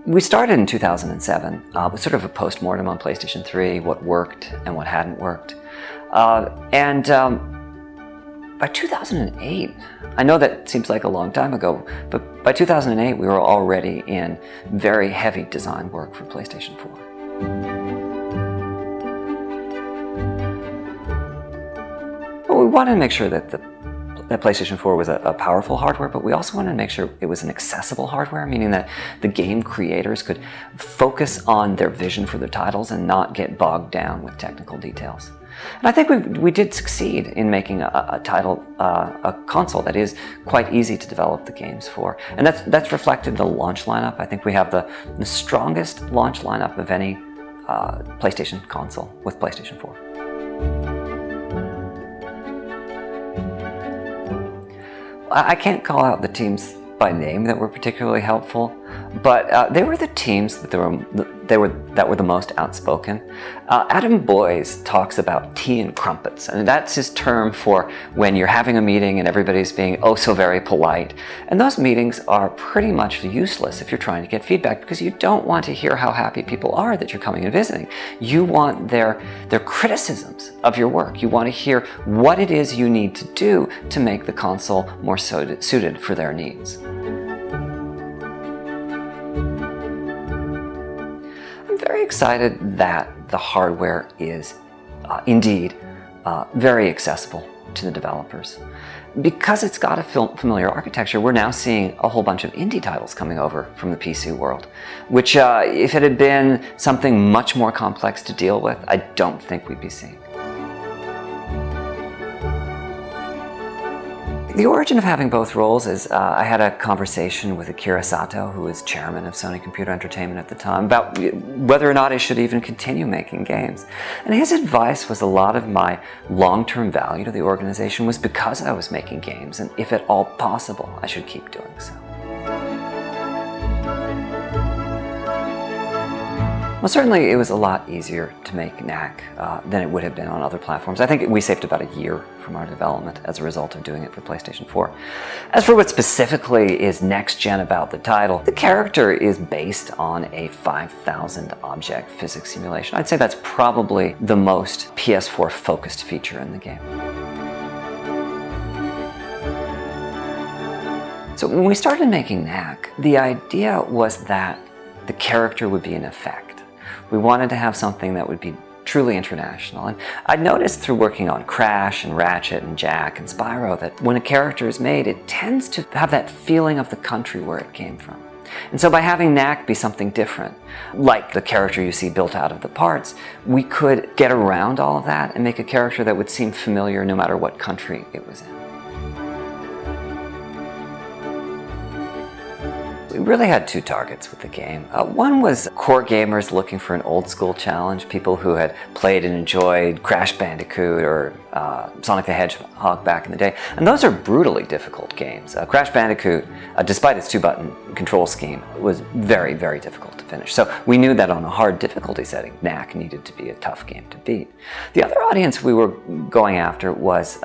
We started in 2007 with sort of a post-mortem on PlayStation 3, what worked and what hadn't worked. By 2008, I know that seems like a long time ago, but by 2008 we were already in very heavy design work for PlayStation 4. Well, we wanted to make sure that that PlayStation 4 was a powerful hardware, but we also wanted to make sure it was an accessible hardware, meaning that the game creators could focus on their vision for their titles and not get bogged down with technical details. And I think we did succeed in making a console that is quite easy to develop the games for. And that's reflected in the launch lineup. I think we have the strongest launch lineup of any PlayStation console with PlayStation 4. I can't call out the teams by name that were particularly helpful, but they were the teams that were the most outspoken. Adam Boyes talks about tea and crumpets, and that's his term for when you're having a meeting and everybody's being oh so very polite. And those meetings are pretty much useless if you're trying to get feedback, because you don't want to hear how happy people are that you're coming and visiting. You want their criticisms of your work. You want to hear what it is you need to do to make the console more suited for their needs. I'm very excited that the hardware is indeed very accessible to the developers. Because it's got a familiar architecture, we're now seeing a whole bunch of indie titles coming over from the PC world, which if it had been something much more complex to deal with, I don't think we'd be seeing. The origin of having both roles is I had a conversation with Akira Sato, who was chairman of Sony Computer Entertainment at the time, about whether or not I should even continue making games. And his advice was a lot of my long-term value to the organization was because I was making games, and if at all possible, I should keep doing so. Well, certainly it was a lot easier to make Knack than it would have been on other platforms. I think we saved about a year from our development as a result of doing it for PlayStation 4. As for what specifically is next-gen about the title, the character is based on a 5,000 object physics simulation. I'd say that's probably the most PS4-focused feature in the game. So when we started making Knack, the idea was that the character would be an effect. We wanted to have something that would be truly international. And I noticed through working on Crash and Ratchet and Jack and Spyro that when a character is made, it tends to have that feeling of the country where it came from. And so by having Knack be something different, like the character you see built out of the parts, we could get around all of that and make a character that would seem familiar no matter what country it was in. We really had two targets with the game. One was core gamers looking for an old school challenge, people who had played and enjoyed Crash Bandicoot or Sonic the Hedgehog back in the day. And those are brutally difficult games. Crash Bandicoot, despite its two-button control scheme, was very, very difficult to finish. So we knew that on a hard difficulty setting, Knack needed to be a tough game to beat. The other audience we were going after was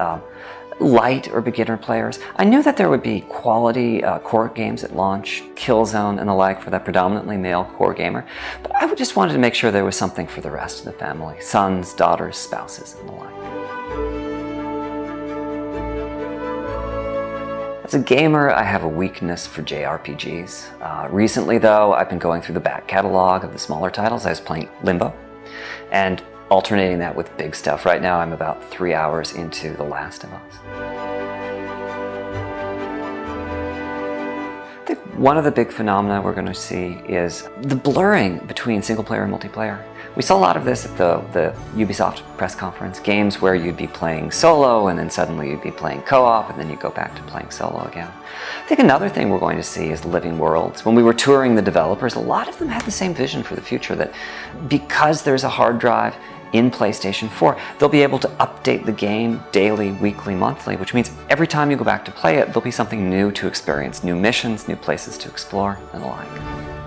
light or beginner players. I knew that there would be quality core games at launch, Killzone and the like for that predominantly male core gamer, but I just wanted to make sure there was something for the rest of the family, sons, daughters, spouses, and the like. As a gamer, I have a weakness for JRPGs. Recently though, I've been going through the back catalog of the smaller titles. I was playing Limbo, and alternating that with big stuff. Right now I'm about 3 hours into The Last of Us. I think one of the big phenomena we're going to see is the blurring between single player and multiplayer. We saw a lot of this at the Ubisoft press conference, games where you'd be playing solo and then suddenly you'd be playing co-op and then you go back to playing solo again. I think another thing we're going to see is living worlds. When we were touring the developers, a lot of them had the same vision for the future, that because there's a hard drive in PlayStation 4, they'll be able to update the game daily, weekly, monthly, which means every time you go back to play it, there'll be something new to experience, new missions, new places to explore, and the like.